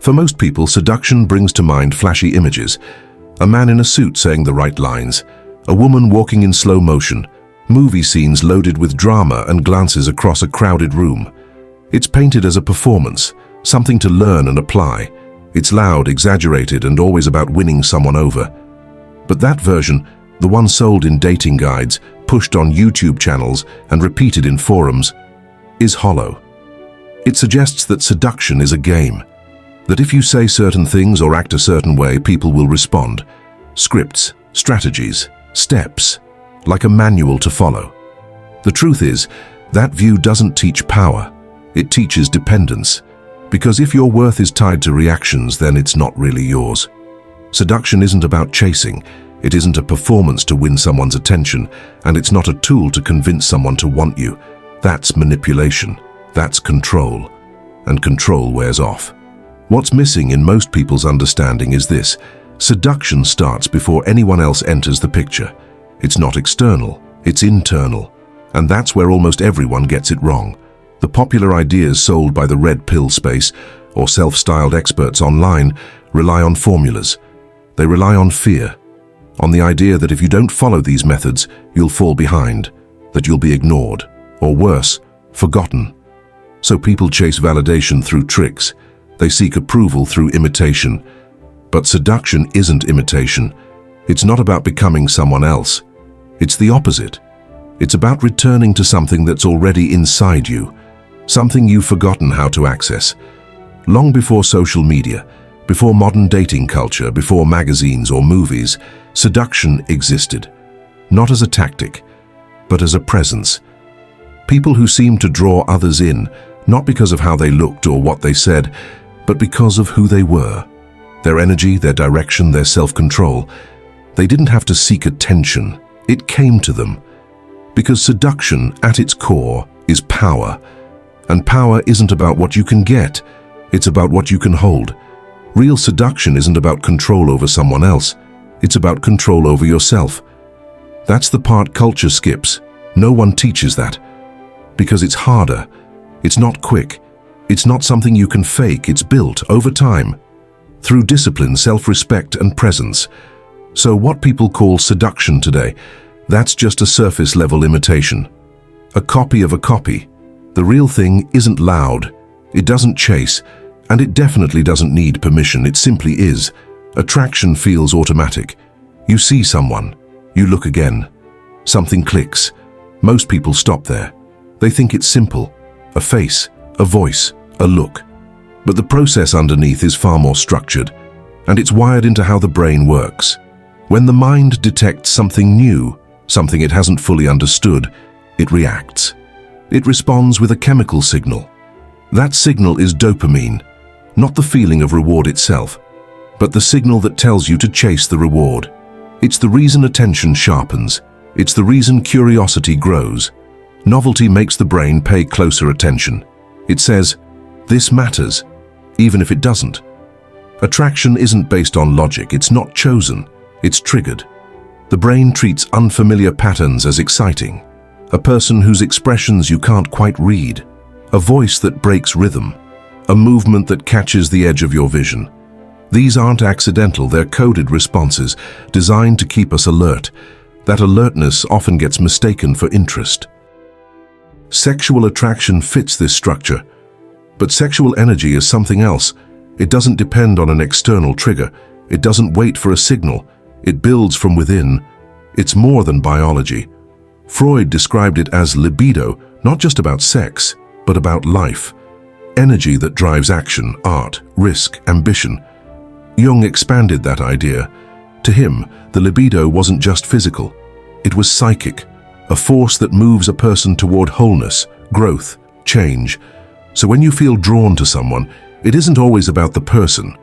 For most people, seduction brings to mind flashy images. A man in a suit saying the right lines, a woman walking in slow motion, movie scenes loaded with drama and glances across a crowded room. It's painted as a performance, something to learn and apply. It's loud, exaggerated, and always about winning someone over. But that version, the one sold in dating guides, pushed on YouTube channels, and repeated in forums, is hollow. It suggests that seduction is a game, that if you say certain things or act a certain way, people will respond. Scripts, strategies, steps, like a manual to follow. The truth is, that view doesn't teach power, it teaches dependence. Because if your worth is tied to reactions, then it's not really yours. Seduction isn't about chasing, it isn't a performance to win someone's attention, and it's not a tool to convince someone to want you. That's manipulation, that's control, and control wears off. What's missing in most people's understanding is this: seduction starts before anyone else enters the picture. It's not external, it's internal. And that's where almost everyone gets it wrong. The popular ideas sold by the red pill space or self-styled experts online rely on formulas. They rely on fear, on the idea that if you don't follow these methods, you'll fall behind, that you'll be ignored, or worse, forgotten. So people chase validation through tricks. They seek approval through imitation. But seduction isn't imitation. It's not about becoming someone else. It's the opposite. It's about returning to something that's already inside you, something you've forgotten how to access. Long before social media, before modern dating culture, before magazines or movies, seduction existed. Not as a tactic, but as a presence. People who seemed to draw others in, not because of how they looked or what they said, but because of who they were. Their energy, their direction, their self-control. They didn't have to seek attention. It came to them. Because seduction, at its core, is power. And power isn't about what you can get, it's about what you can hold. Real seduction isn't about control over someone else, it's about control over yourself. That's the part culture skips. No one teaches that. Because it's harder. It's not quick. It's not something you can fake. It's built over time, through discipline, self-respect, and presence. So what people call seduction today, that's just a surface-level imitation. A copy of a copy. The real thing isn't loud, it doesn't chase, and it definitely doesn't need permission. It simply is. Attraction feels automatic. You see someone, you look again. Something clicks. Most people stop there. They think it's simple. A face, a voice, a look. But the process underneath is far more structured, and it's wired into how the brain works. When the mind detects something new, something it hasn't fully understood, it reacts. It responds with a chemical signal. That signal is dopamine, not the feeling of reward itself, but the signal that tells you to chase the reward. It's the reason attention sharpens. It's the reason curiosity grows. Novelty makes the brain pay closer attention. It says, this matters, even if it doesn't. Attraction isn't based on logic, it's not chosen, it's triggered. The brain treats unfamiliar patterns as exciting. A person whose expressions you can't quite read. A voice that breaks rhythm. A movement that catches the edge of your vision. These aren't accidental, they're coded responses, designed to keep us alert. That alertness often gets mistaken for interest. Sexual attraction fits this structure. But sexual energy is something else. It doesn't depend on an external trigger. It doesn't wait for a signal. It builds from within. It's more than biology. Freud described it as libido, not just about sex, but about life. Energy that drives action, art, risk, ambition. Jung expanded that idea. To him, the libido wasn't just physical. It was psychic, a force that moves a person toward wholeness, growth, change. So when you feel drawn to someone, it isn't always about the person.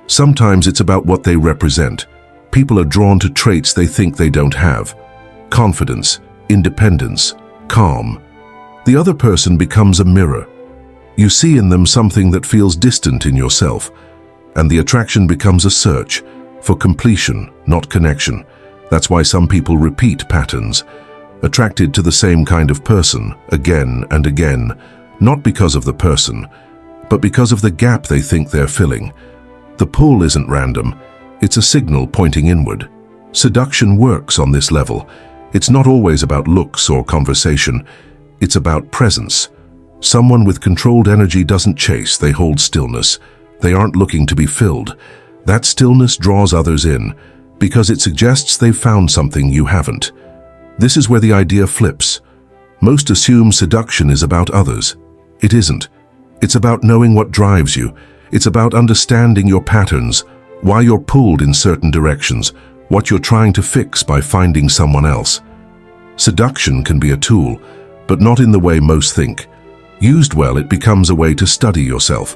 Sometimes it's about what they represent. People are drawn to traits they think they don't have. Confidence, independence, calm. The other person becomes a mirror. You see in them something that feels distant in yourself, and the attraction becomes a search for completion, not connection. That's why some people repeat patterns, attracted to the same kind of person again and again, not because of the person, but because of the gap they think they're filling. The pull isn't random, it's a signal pointing inward. Seduction works on this level. It's not always about looks or conversation, it's about presence. Someone with controlled energy doesn't chase, they hold stillness. They aren't looking to be filled. That stillness draws others in, because it suggests they've found something you haven't. This is where the idea flips. Most assume seduction is about others. It isn't. It's about knowing what drives you. It's about understanding your patterns, why you're pulled in certain directions, what you're trying to fix by finding someone else. Seduction can be a tool, but not in the way most think. Used well, it becomes a way to study yourself,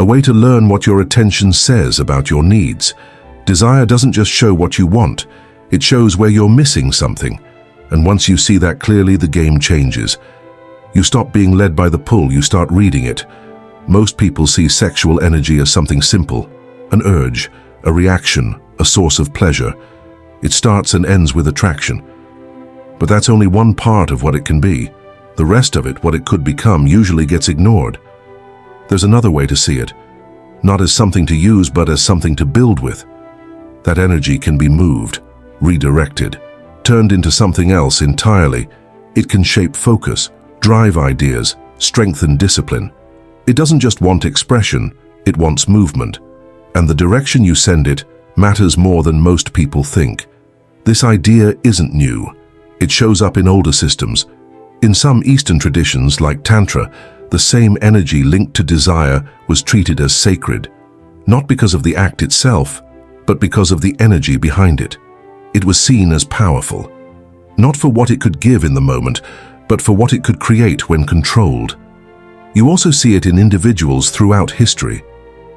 a way to learn what your attention says about your needs. Desire doesn't just show what you want, it shows where you're missing something. And once you see that clearly, the game changes. You stop being led by the pull, you start reading it. Most people see sexual energy as something simple, an urge, a reaction, a source of pleasure. It starts and ends with attraction. But that's only one part of what it can be. The rest of it, what it could become, usually gets ignored. There's another way to see it, not as something to use, but as something to build with. That energy can be moved, redirected, turned into something else entirely. It can shape focus, drive ideas, strengthen discipline. It doesn't just want expression, it wants movement. And the direction you send it matters more than most people think. This idea isn't new. It shows up in older systems. In some Eastern traditions, like Tantra, the same energy linked to desire was treated as sacred, not because of the act itself, but because of the energy behind it. It was seen as powerful, not for what it could give in the moment, but for what it could create when controlled. You also see it in individuals throughout history.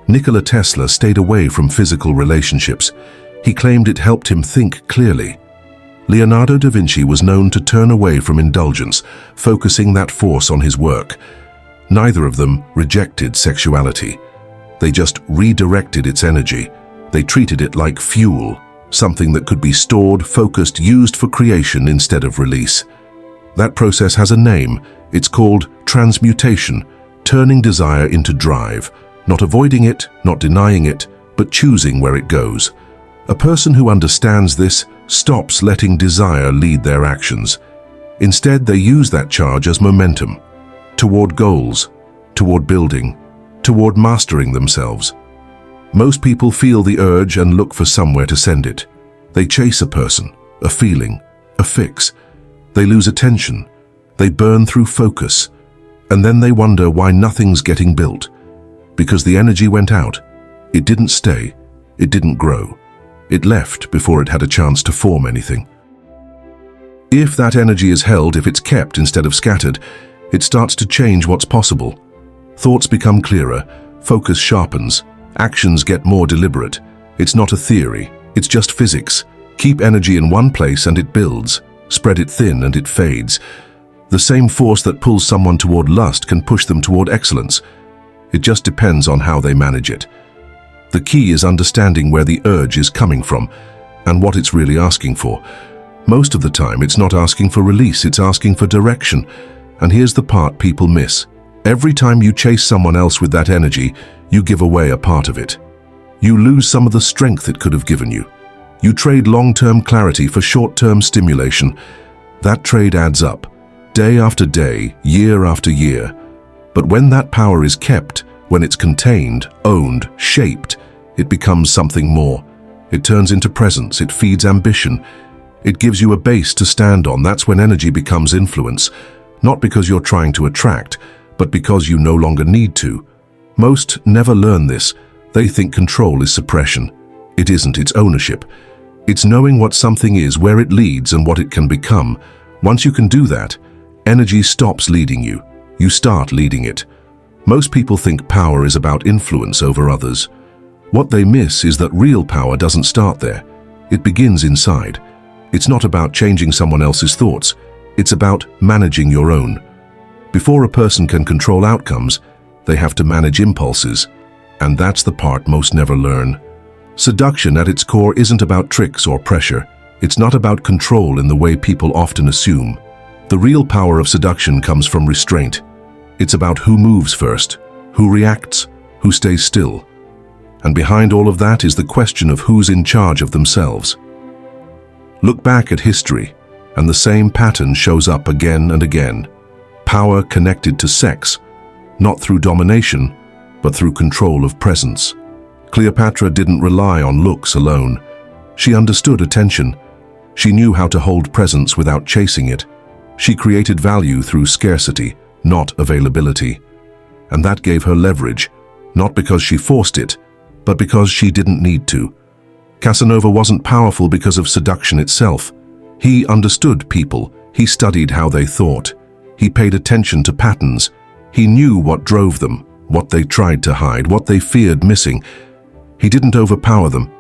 Nikola Tesla stayed away from physical relationships. He claimed it helped him think clearly. Leonardo da Vinci was known to turn away from indulgence, focusing that force on his work. Neither of them rejected sexuality. They just redirected its energy. They treated it like fuel, something that could be stored, focused, used for creation instead of release. That process has a name. It's called transmutation, turning desire into drive, not avoiding it, not denying it, but choosing where it goes. A person who understands this stops letting desire lead their actions. Instead, they use that charge as momentum, toward goals, toward building, toward mastering themselves. Most people feel the urge and look for somewhere to send it. They chase a person, a feeling, a fix. They lose attention. They burn through focus. And then they wonder why nothing's getting built. Because the energy went out. It didn't stay. It didn't grow. It left before it had a chance to form anything. If that energy is held, if it's kept instead of scattered, it starts to change what's possible. Thoughts become clearer, focus sharpens, actions get more deliberate. It's not a theory, it's just physics. Keep energy in one place and it builds. Spread it thin and it fades. The same force that pulls someone toward lust can push them toward excellence. It just depends on how they manage it. The key is understanding where the urge is coming from and what it's really asking for. Most of the time, it's not asking for release, it's asking for direction. And here's the part people miss. Every time you chase someone else with that energy, you give away a part of it. You lose some of the strength it could have given you. You trade long-term clarity for short-term stimulation. That trade adds up, day after day, year after year. But when that power is kept, when it's contained, owned, shaped, it becomes something more. It turns into presence, it feeds ambition. It gives you a base to stand on. That's when energy becomes influence. Not because you're trying to attract, but because you no longer need to. Most never learn this. They think control is suppression. It isn't, it's ownership. It's knowing what something is, where it leads, and what it can become. Once you can do that, energy stops leading you. You start leading it. Most people think power is about influence over others. What they miss is that real power doesn't start there. It begins inside. It's not about changing someone else's thoughts. It's about managing your own. Before a person can control outcomes, they have to manage impulses. And that's the part most never learn. Seduction at its core isn't about tricks or pressure. It's not about control in the way people often assume. The real power of seduction comes from restraint. It's about who moves first, who reacts, who stays still. And behind all of that is the question of who's in charge of themselves. Look back at history, and the same pattern shows up again and again. Power connected to sex, not through domination, but through control of presence. Cleopatra didn't rely on looks alone. She understood attention. She knew how to hold presence without chasing it. She created value through scarcity, not availability. And that gave her leverage, not because she forced it, but because she didn't need to. Casanova wasn't powerful because of seduction itself. He understood people. He studied how they thought. He paid attention to patterns. He knew what drove them, what they tried to hide, what they feared missing. He didn't overpower them.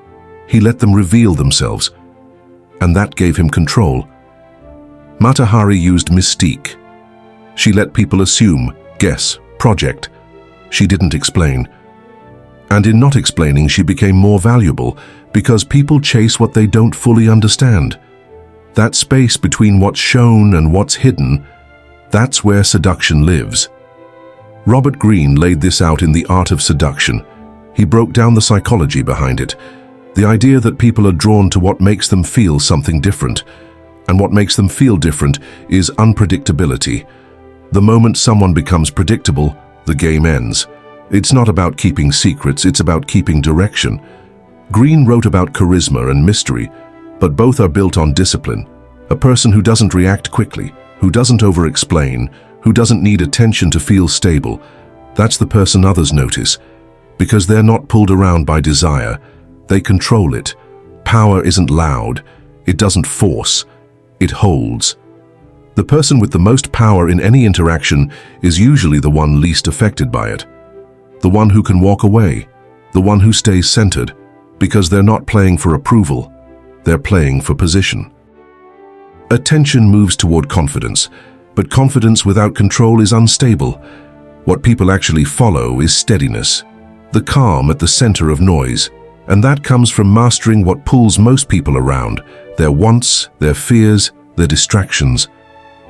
He let them reveal themselves. And that gave him control. Mata Hari used mystique. She let people assume, guess, project. She didn't explain. And in not explaining, she became more valuable because people chase what they don't fully understand. That space between what's shown and what's hidden, that's where seduction lives. Robert Greene laid this out in The Art of Seduction. He broke down the psychology behind it, the idea that people are drawn to what makes them feel something different. And what makes them feel different is unpredictability. The moment someone becomes predictable, the game ends. It's not about keeping secrets, it's about keeping direction. Greene wrote about charisma and mystery, but both are built on discipline. A person who doesn't react quickly, who doesn't over-explain, who doesn't need attention to feel stable, that's the person others notice. Because they're not pulled around by desire, they control it. Power isn't loud, it doesn't force, it holds. The person with the most power in any interaction is usually the one least affected by it. The one who can walk away, the one who stays centered, because they're not playing for approval, they're playing for position. Attention moves toward confidence, but confidence without control is unstable. What people actually follow is steadiness, the calm at the center of noise, and that comes from mastering what pulls most people around, their wants, their fears, their distractions.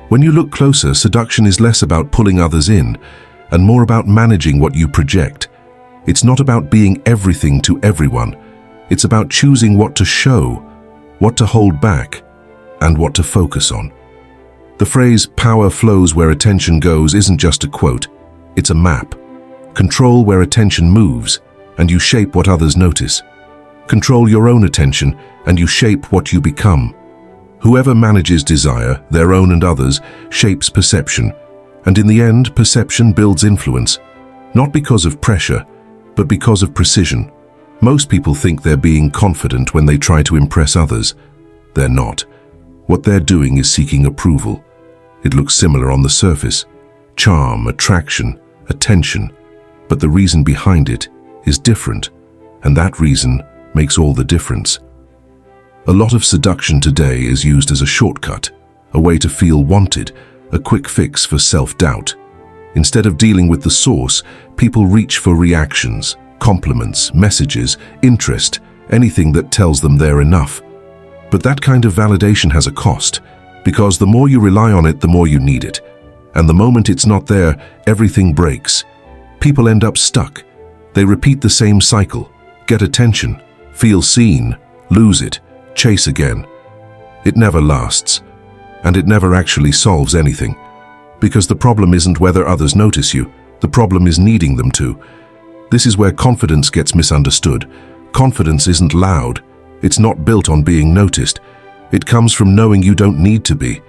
When you look closer, seduction is less about pulling others in, and more about managing what you project. It's not about being everything to everyone. It's about choosing what to show, what to hold back, and what to focus on. The phrase, "power flows where attention goes," isn't just a quote. It's a map. Control where attention moves, and you shape what others notice. Control your own attention, and you shape what you become. Whoever manages desire, their own and others, shapes perception. And in the end, perception builds influence. Not because of pressure, but because of precision. Most people think they're being confident when they try to impress others. They're not. What they're doing is seeking approval. It looks similar on the surface. Charm, attraction, attention. But the reason behind it is different, and that reason makes all the difference. A lot of seduction today is used as a shortcut, a way to feel wanted, a quick fix for self-doubt. Instead of dealing with the source, people reach for reactions, compliments, messages, interest, anything that tells them they're enough. But that kind of validation has a cost, because the more you rely on it, the more you need it. And the moment it's not there, everything breaks. People end up stuck. They repeat the same cycle, get attention, feel seen, lose it, chase again. It never lasts, and it never actually solves anything. Because the problem isn't whether others notice you, the problem is needing them to. This is where confidence gets misunderstood. Confidence isn't loud. It's not built on being noticed. It comes from knowing you don't need to be.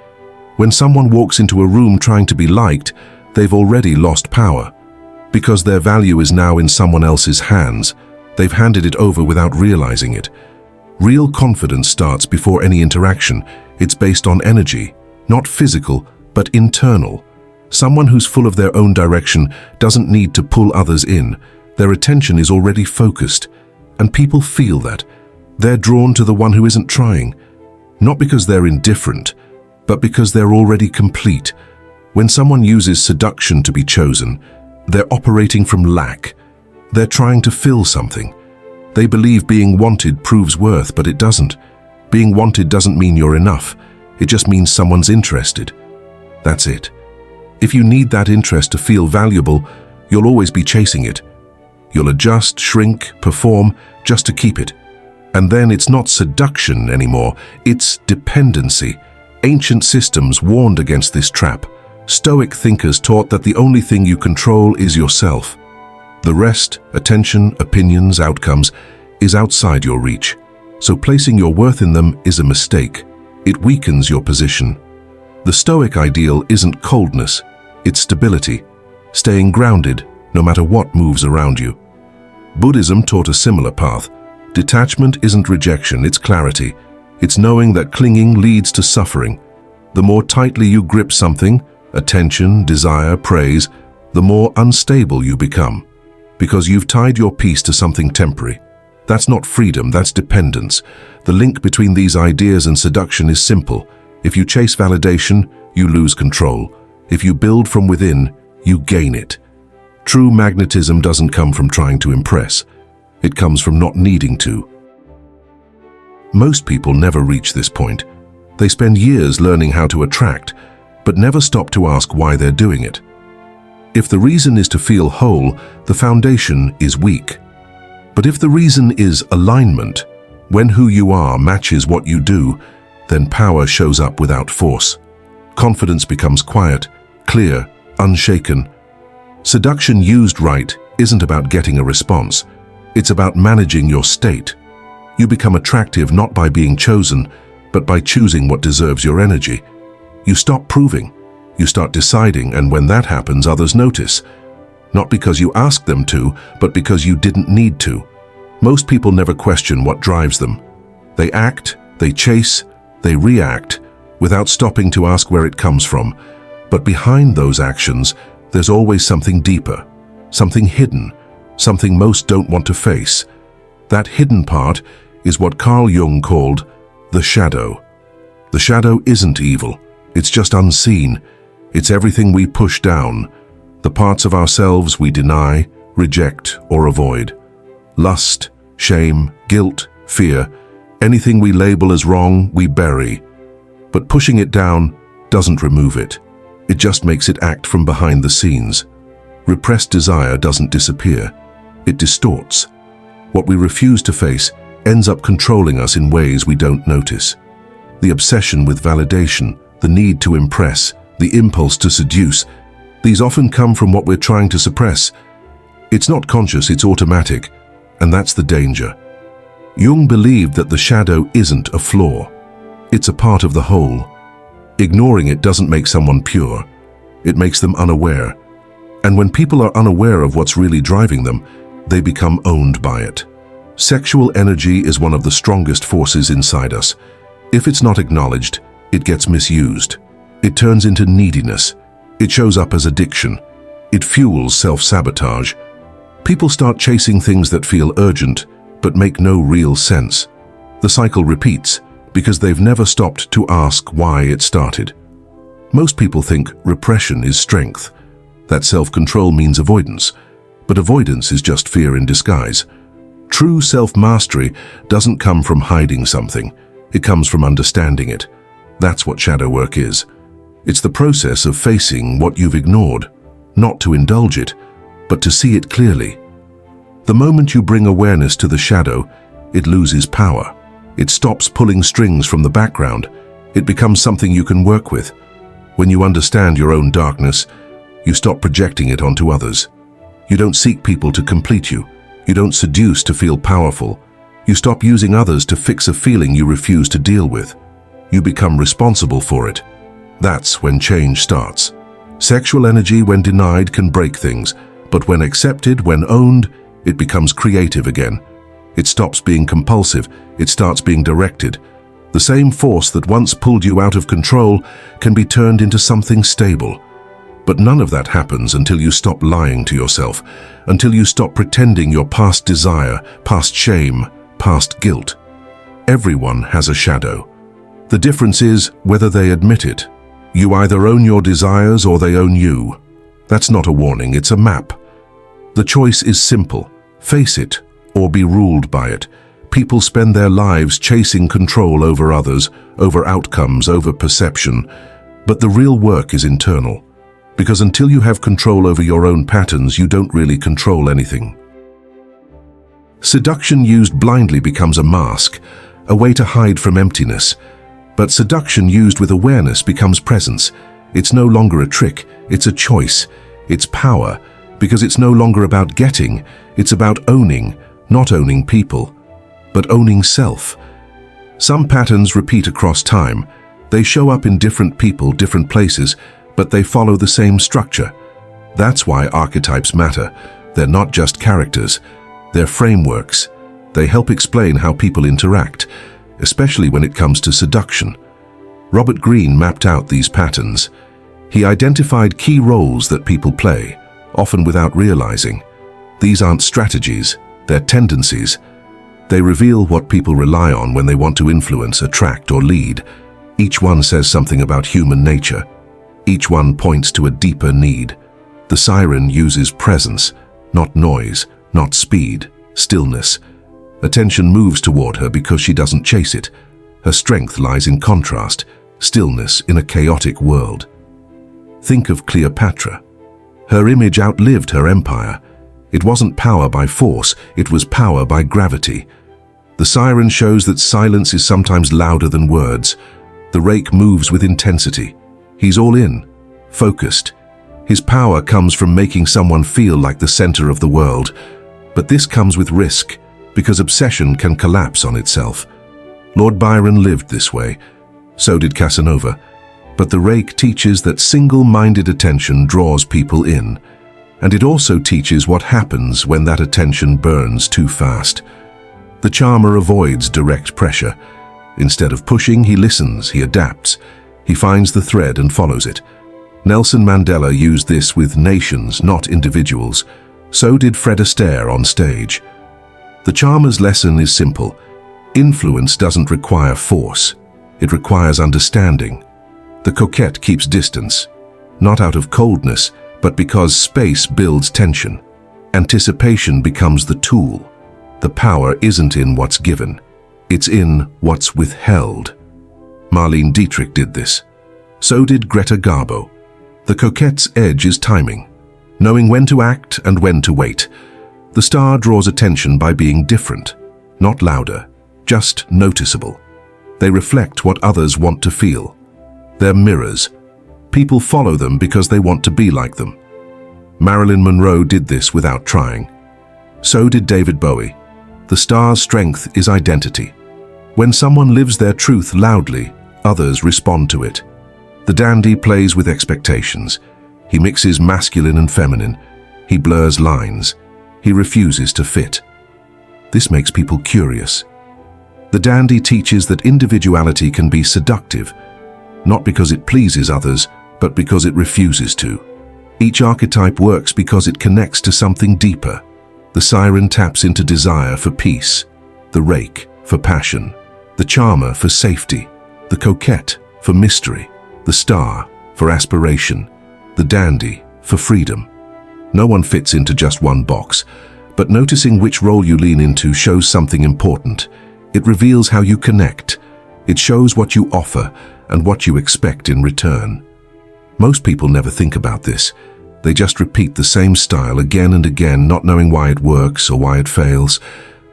When someone walks into a room trying to be liked, they've already lost power. Because their value is now in someone else's hands, they've handed it over without realizing it. Real confidence starts before any interaction. It's based on energy, not physical, but internal. Someone who's full of their own direction doesn't need to pull others in. Their attention is already focused, and people feel that. They're drawn to the one who isn't trying, not because they're indifferent, but because they're already complete. When someone uses seduction to be chosen, they're operating from lack. They're trying to fill something. They believe being wanted proves worth, but it doesn't. Being wanted doesn't mean you're enough. It just means someone's interested. That's it. If you need that interest to feel valuable, You'll always be chasing it. You'll adjust, shrink, perform, just to keep it. And then it's not seduction anymore, it's dependency. Ancient systems warned against this trap. Stoic thinkers taught that the only thing you control is yourself. The rest, attention, opinions, outcomes, is outside your reach. So placing your worth in them is a mistake. It weakens your position. The Stoic ideal isn't coldness, it's stability, staying grounded no matter what moves around you. Buddhism taught a similar path. Detachment isn't rejection, it's clarity. It's knowing that clinging leads to suffering. The more tightly you grip something, attention, desire, praise, the more unstable you become, because you've tied your peace to something temporary. That's not freedom, that's dependence. The link between these ideas and seduction is simple. If you chase validation, you lose control. If you build from within, you gain it. True magnetism doesn't come from trying to impress. It comes from not needing to. Most people never reach this point. They spend years learning how to attract, but never stop to ask why they're doing it. If the reason is to feel whole, the foundation is weak. But if the reason is alignment, when who you are matches what you do, then power shows up without force. Confidence becomes quiet, clear, unshaken. Seduction used right isn't about getting a response. It's about managing your state. You become attractive not by being chosen, but by choosing what deserves your energy. You stop proving. You start deciding, and when that happens, others notice. Not because you asked them to, but because you didn't need to. Most people never question what drives them. They act, they chase, they react, without stopping to ask where it comes from. But behind those actions, there's always something deeper, something hidden, something most don't want to face. That hidden part is what Carl Jung called the shadow. The shadow isn't evil, it's just unseen. It's everything we push down, the parts of ourselves we deny, reject, or avoid. Lust, shame, guilt, fear, anything we label as wrong, we bury. But pushing it down doesn't remove it. It just makes it act from behind the scenes. Repressed desire doesn't disappear. It distorts. What we refuse to face ends up controlling us in ways we don't notice. The obsession with validation, the need to impress, the impulse to seduce, these often come from what we're trying to suppress. It's not conscious, it's automatic, and that's the danger. Jung believed that the shadow isn't a flaw. It's a part of the whole. Ignoring it doesn't make someone pure. It makes them unaware. And when people are unaware of what's really driving them, they become owned by it. Sexual energy is one of the strongest forces inside us. If it's not acknowledged, it gets misused. It turns into neediness. It shows up as addiction. It fuels self-sabotage. People start chasing things that feel urgent, but make no real sense. The cycle repeats because they've never stopped to ask why it started. Most people think repression is strength, that self-control means avoidance, but avoidance is just fear in disguise. True self-mastery doesn't come from hiding something, it comes from understanding it. That's what shadow work is. It's the process of facing what you've ignored, not to indulge it, but to see it clearly. The moment you bring awareness to the shadow, it loses power. It stops pulling strings from the background. It becomes something you can work with. When you understand your own darkness, you stop projecting it onto others. You don't seek people to complete you. You don't seduce to feel powerful. You stop using others to fix a feeling you refuse to deal with. You become responsible for it. That's when change starts. Sexual energy, when denied, can break things, but when accepted, when owned, it becomes creative again. It stops being compulsive, it starts being directed. The same force that once pulled you out of control can be turned into something stable. But none of that happens until you stop lying to yourself, until you stop pretending your past desire, past shame, past guilt. Everyone has a shadow. The difference is whether they admit it. You either own your desires or they own you. That's not a warning, it's a map. The choice is simple. Face it or be ruled by it. People spend their lives chasing control over others, over outcomes, over perception. But the real work is internal. Because until you have control over your own patterns, you don't really control anything. Seduction used blindly becomes a mask, a way to hide from emptiness. But seduction used with awareness becomes presence. It's no longer a trick, it's a choice. It's power, because it's no longer about getting, it's about owning, not owning people, but owning self. Some patterns repeat across time. They show up in different people, different places, but they follow the same structure. That's why archetypes matter. They're not just characters, they're frameworks. They help explain how people interact, especially when it comes to seduction. Robert Greene mapped out these patterns. He identified key roles that people play, often without realizing. These aren't strategies, they're tendencies. They reveal what people rely on when they want to influence, attract, or lead. Each one says something about human nature. Each one points to a deeper need. The siren uses presence, not noise, not speed, stillness. Attention moves toward her because she doesn't chase it. Her strength lies in contrast, stillness in a chaotic world. Think of Cleopatra. Her image outlived her empire. It wasn't power by force, it was power by gravity. The siren shows that silence is sometimes louder than words. The rake moves with intensity. He's all in, focused. His power comes from making someone feel like the center of the world. But this comes with risk, because obsession can collapse on itself. Lord Byron lived this way. So did Casanova. But the rake teaches that single-minded attention draws people in. And it also teaches what happens when that attention burns too fast. The charmer avoids direct pressure. Instead of pushing, he listens, he adapts. He finds the thread and follows it. Nelson Mandela used this with nations, not individuals. So did Fred Astaire on stage. The charmer's lesson is simple. Influence doesn't require force. It requires understanding. The coquette keeps distance, not out of coldness, but because space builds tension. Anticipation becomes the tool. The power isn't in what's given. It's in what's withheld. Marlene Dietrich did this. So did Greta Garbo. The coquette's edge is timing, knowing when to act and when to wait. The star draws attention by being different, not louder, just noticeable. They reflect what others want to feel. They're mirrors. People follow them because they want to be like them. Marilyn Monroe did this without trying. So did David Bowie. The star's strength is identity. When someone lives their truth loudly, others respond to it. The dandy plays with expectations. He mixes masculine and feminine. He blurs lines. He refuses to fit. This makes people curious. The dandy teaches that individuality can be seductive, not because it pleases others, but because it refuses to. Each archetype works because it connects to something deeper. The siren taps into desire for peace, the rake for passion, the charmer for safety, the coquette for mystery, the star for aspiration, the dandy for freedom. No one fits into just one box, but noticing which role you lean into shows something important. It reveals how you connect. It shows what you offer and what you expect in return. Most people never think about this. They just repeat the same style again and again, not knowing why it works or why it fails.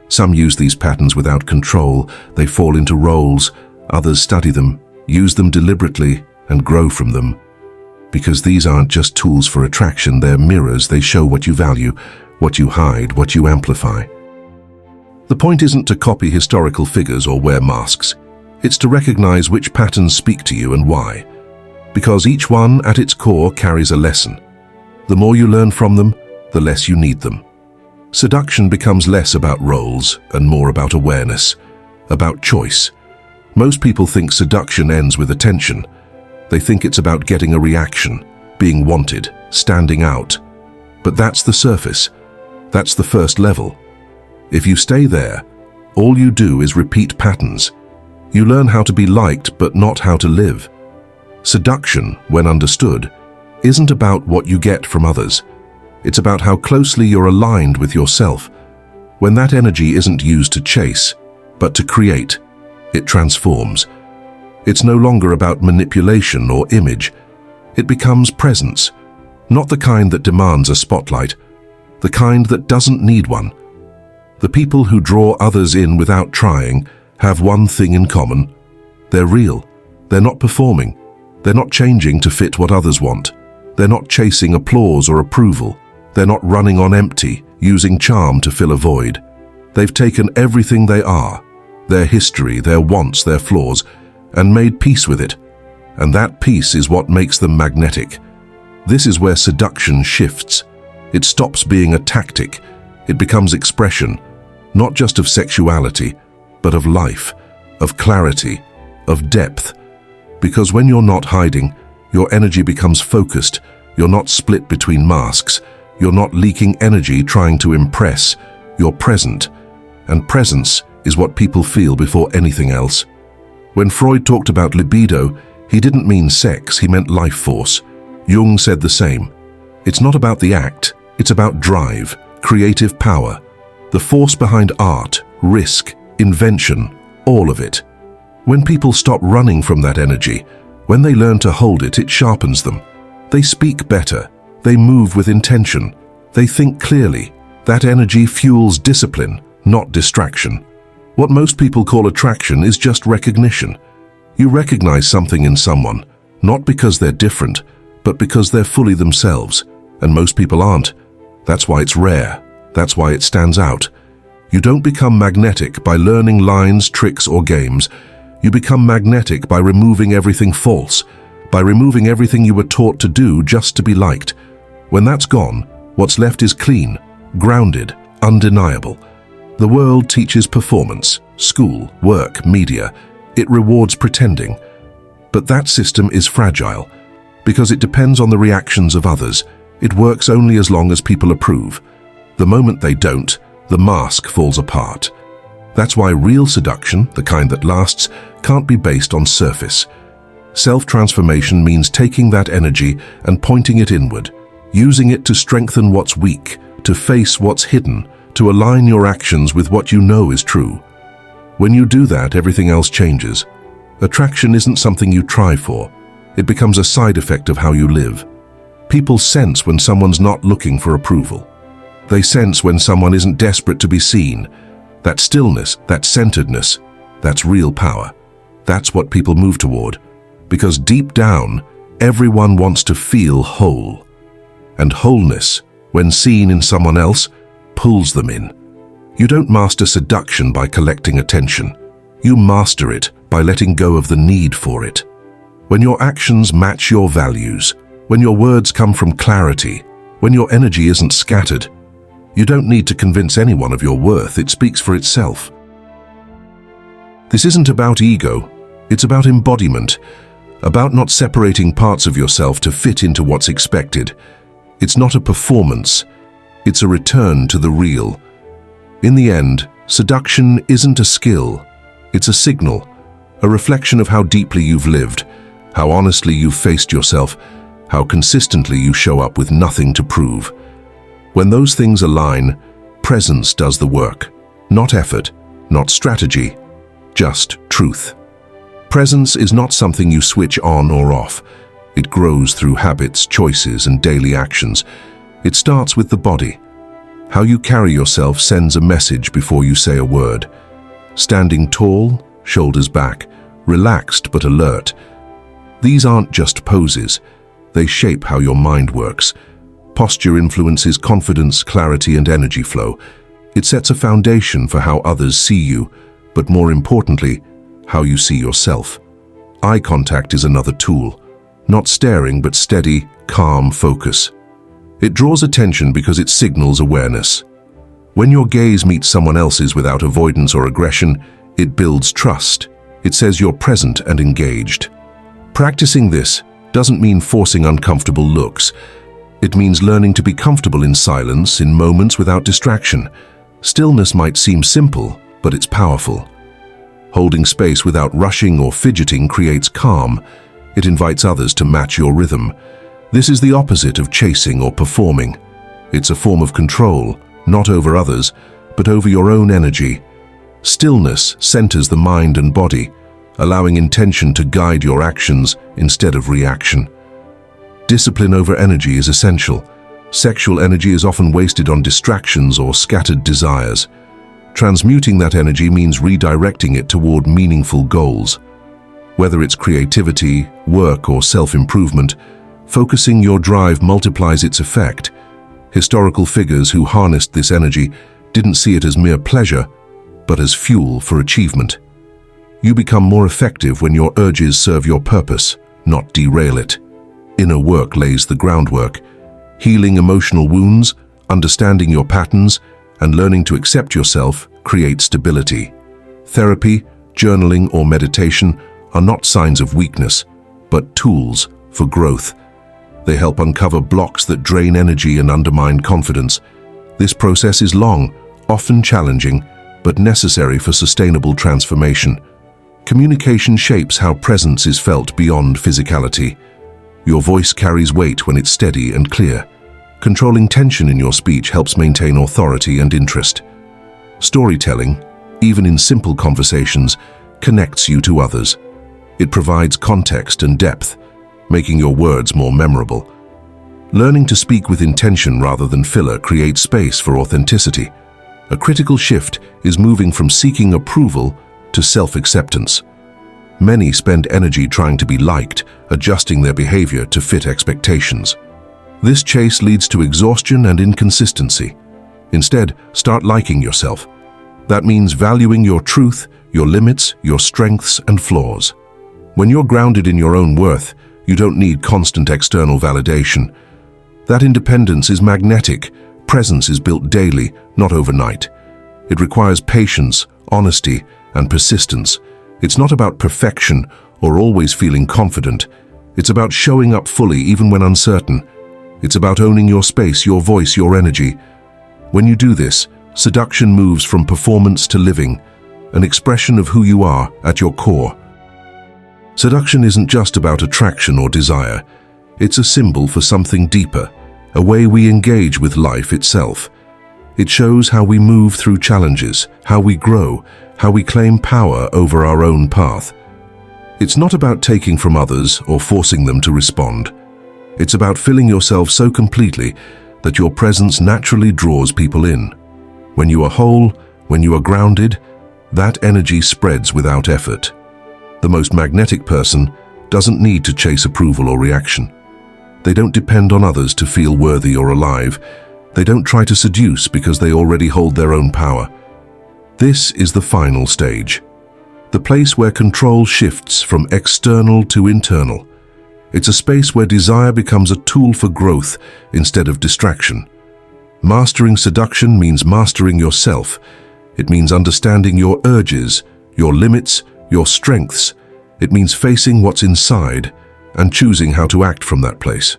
Some use these patterns without control. They fall into roles. Others study them, use them deliberately, and grow from them. Because these aren't just tools for attraction, they're mirrors. They show what you value, what you hide, what you amplify. The point isn't to copy historical figures or wear masks. It's to recognize which patterns speak to you and why. Because each one, at its core, carries a lesson. The more you learn from them, the less you need them. Seduction becomes less about roles and more about awareness, about choice. Most people think seduction ends with attention. They think it's about getting a reaction, being wanted, standing out. But that's the surface. That's the first level. If you stay there, all you do is repeat patterns. You learn how to be liked, but not how to live. Seduction, when understood, isn't about what you get from others. It's about how closely you're aligned with yourself. When that energy isn't used to chase, but to create, it transforms. It's no longer about manipulation or image. It becomes presence, Not the kind that demands a spotlight, the kind that doesn't need one. The people who draw others in without trying have one thing in common. They're real. They're not performing. They're not changing to fit what others want. They're not chasing applause or approval. They're not running on empty, using charm to fill a void. They've taken everything they are, their history, their wants, their flaws, and made peace with it. And that peace is what makes them magnetic. This is where seduction shifts. It stops being a tactic. It becomes expression, not just of sexuality, but of life, of clarity, of depth. Because when you're not hiding, your energy becomes focused. You're not split between masks. You're not leaking energy trying to impress. You're present. And presence is what people feel before anything else. When Freud talked about libido, he didn't mean sex, he meant life force. Jung said the same. It's not about the act, it's about drive, creative power, the force behind art, risk, invention, all of it. When people stop running from that energy, when they learn to hold it, it sharpens them. They speak better, they move with intention, they think clearly. That energy fuels discipline, not distraction. What most people call attraction is just recognition. You recognize something in someone, not because they're different, but because they're fully themselves, and most people aren't. That's why it's rare. That's why it stands out. You don't become magnetic by learning lines, tricks, or games. You become magnetic by removing everything false, by removing everything you were taught to do just to be liked. When that's gone, what's left is clean, grounded, undeniable. The world teaches performance, school, work, media. It rewards pretending. But that system is fragile, because it depends on the reactions of others. It works only as long as people approve. The moment they don't, the mask falls apart. That's why real seduction, the kind that lasts, can't be based on surface. Self-transformation means taking that energy and pointing it inward, using it to strengthen what's weak, to face what's hidden, to align your actions with what you know is true. When you do that, everything else changes. Attraction isn't something you try for. It becomes a side effect of how you live. People sense when someone's not looking for approval. They sense when someone isn't desperate to be seen. That stillness, that centeredness, that's real power. That's what people move toward. Because deep down, everyone wants to feel whole. And wholeness, when seen in someone else, pulls them in. You don't master seduction by collecting attention. You master it by letting go of the need for it. When your actions match your values, when your words come from clarity, when your energy isn't scattered, you don't need to convince anyone of your worth. It speaks for itself. This isn't about ego. It's about embodiment, about not separating parts of yourself to fit into what's expected. It's not a performance. It's a return to the real. In the end, seduction isn't a skill. It's a signal, a reflection of how deeply you've lived, how honestly you've faced yourself, how consistently you show up with nothing to prove. When those things align, presence does the work. Not effort, not strategy, just truth. Presence is not something you switch on or off. It grows through habits, choices, and daily actions. It starts with the body. How you carry yourself sends a message before you say a word. Standing tall, shoulders back, relaxed but alert. These aren't just poses. They shape how your mind works. Posture influences confidence, clarity, and energy flow. It sets a foundation for how others see you, but more importantly, how you see yourself. Eye contact is another tool. Not staring, but steady, calm focus. It draws attention because it signals awareness. When your gaze meets someone else's without avoidance or aggression, it builds trust. It says you're present and engaged. Practicing this doesn't mean forcing uncomfortable looks. It means learning to be comfortable in silence, in moments without distraction. Stillness might seem simple, but it's powerful. Holding space without rushing or fidgeting creates calm. It invites others to match your rhythm. This is the opposite of chasing or performing. It's a form of control, not over others, but over your own energy. Stillness centers the mind and body, allowing intention to guide your actions instead of reaction. Discipline over energy is essential. Sexual energy is often wasted on distractions or scattered desires. Transmuting that energy means redirecting it toward meaningful goals. Whether it's creativity, work, or self-improvement, focusing your drive multiplies its effect. Historical figures who harnessed this energy didn't see it as mere pleasure, but as fuel for achievement. You become more effective when your urges serve your purpose, not derail it. Inner work lays the groundwork. Healing emotional wounds, understanding your patterns, and learning to accept yourself create stability. Therapy, journaling, or meditation are not signs of weakness, but tools for growth. They help uncover blocks that drain energy and undermine confidence. This process is long, often challenging, but necessary for sustainable transformation. Communication shapes how presence is felt beyond physicality. Your voice carries weight when it's steady and clear. Controlling tension in your speech helps maintain authority and interest. Storytelling, even in simple conversations, connects you to others. It provides context and depth, making your words more memorable. Learning to speak with intention rather than filler creates space for authenticity. A critical shift is moving from seeking approval to self-acceptance. Many spend energy trying to be liked, adjusting their behavior to fit expectations. This chase leads to exhaustion and inconsistency. Instead, start liking yourself. That means valuing your truth, your limits, your strengths and flaws. When you're grounded in your own worth, you don't need constant external validation. That independence is magnetic. Presence is built daily, not overnight. It requires patience, honesty, and persistence. It's not about perfection or always feeling confident. It's about showing up fully even when uncertain. It's about owning your space, your voice, your energy. When you do this, seduction moves from performance to living, an expression of who you are at your core. Seduction isn't just about attraction or desire. It's a symbol for something deeper, a way we engage with life itself. It shows how we move through challenges, how we grow, how we claim power over our own path. It's not about taking from others or forcing them to respond. It's about filling yourself so completely that your presence naturally draws people in. When you are whole, when you are grounded, that energy spreads without effort. The most magnetic person doesn't need to chase approval or reaction. They don't depend on others to feel worthy or alive. They don't try to seduce because they already hold their own power. This is the final stage, the place where control shifts from external to internal. It's a space where desire becomes a tool for growth instead of distraction. Mastering seduction means mastering yourself. It means understanding your urges, your limits, your strengths. It means facing what's inside and choosing how to act from that place.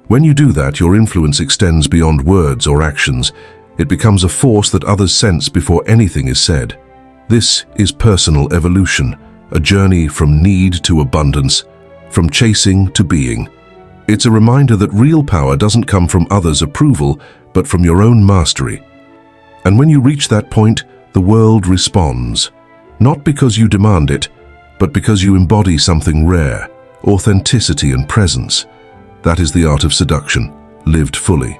When you do that, your influence extends beyond words or actions. It becomes a force that others sense before anything is said. This is personal evolution, a journey from need to abundance, from chasing to being. It's a reminder that real power doesn't come from others' approval, but from your own mastery. And when you reach that point, the world responds. Not because you demand it, but because you embody something rare, authenticity and presence. That is the art of seduction, lived fully.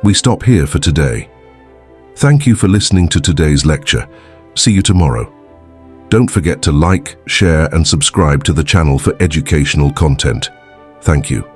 We stop here for today. Thank you for listening to today's lecture. See you tomorrow. Don't forget to like, share, and subscribe to the channel for educational content. Thank you.